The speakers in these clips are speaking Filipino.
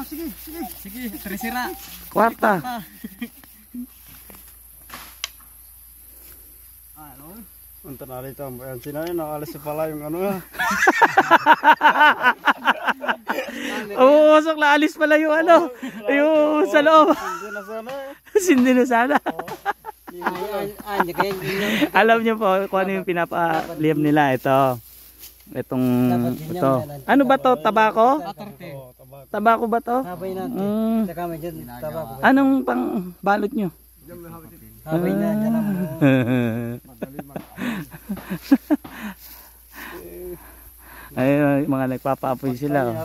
Sige, sige. Sige, tresira. Kwarta. Unta na rito. Ayan sila yun. Nakalis pala yung ano. Oo, sok na alis pala yung ano. Yung sa loob. Hindi na sana eh. Sindi na sana. Alam niyo po kung ano yung pinapaliam nila. Ito. Ito. Ano ba to? Tabako? Tabako ba to? Habay natin. Saka may dyan, tabako. Anong pang balot nyo? Habay na dyan ang ay, mga nagpapaapoy sila. Oh.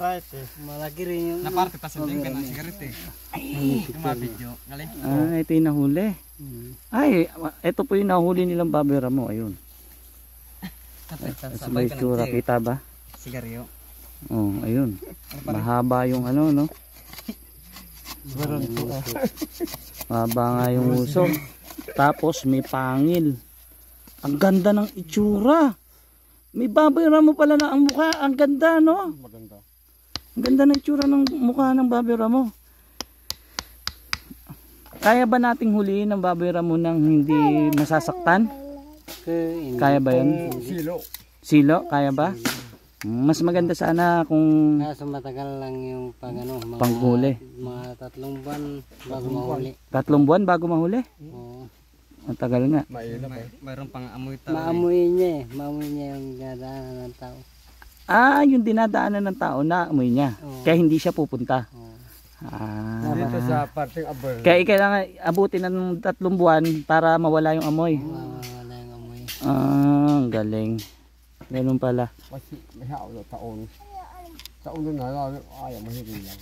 malaki rin yung... Naparte pa sa din ka na sigaret eh. Yung mga video. Galing. Ah, ito yung nahuli. Ay, ito po yung nahuli nilang babera mo. Ayun. Sa may itsura, kita ba? Sigaryo. Oh, ayun. Mahaba yung ano, no? Mahaba nga yung uso. Tapos may pangil. Ang ganda ng itsura. May babera mo pala na ang mukha. Ang ganda, no? Maganda. Ang ganda ng itsura ng mukha ng babera mo. Kaya ba nating huliin ang babera mo nang hindi masasaktan? Kaya ba yun? Silo. Silo? Kaya ba? Mas maganda sana kung Kaso matagal lang yung pag ano, panghuli. mga 3 buwan bago mahuli. 3 buwan bago mahuli? Oo. Ang tagal nga. Mailap eh. Mayroon pang amoy tao. Maamoy niya eh. Maamoy niya yung dadaanan ng tao. Ah, yung dinadaanan ng tao na amoy niya. Oo. Kaya hindi siya pupunta. Oo. Ah. Dito sa parting abel. Kaya kailangan abutin ng 3 buwan para mawala yung amoy. Wala yung amoy. Ah, ang galing. Ganun pala. Kasi may hao na taon. Taon na lang. Ayaw mahirap lang.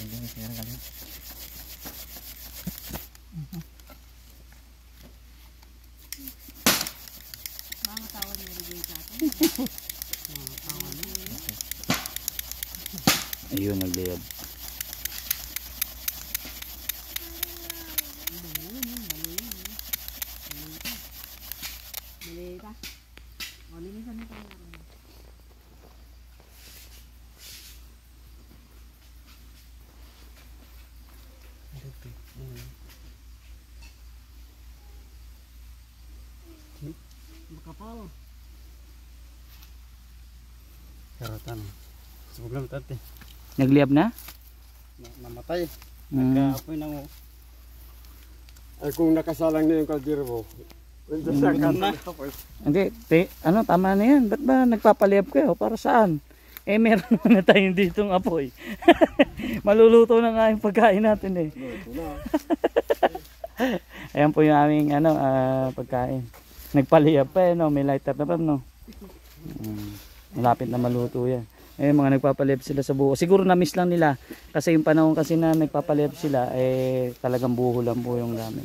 Sige, sige, galing. Ayun, nagliyab. Makapal. Karatan. Sebelum tadi. Nagliyab na? Namatay. Mm. Nagkaapoy na mo. Ay kung nakasalang na yung kaldero mo. Na. Hindi, ano, tama na yan. Ba't ba nagpapaliyab kayo? Para saan? Eh, meron naman na tayo ditong apoy. Maluluto na nga yung pagkain natin eh. Ayan po yung aming ano, pagkain. Nagpaliyab pa eh, no? May lighter na pa, no? Malapit na maluto yan. Eh, mga nagpapaliyab sila sa buho. Siguro na-miss lang nila. Kasi yung panahon kasi na nagpapaliyab sila, eh, talagang buho lang po yung gamit.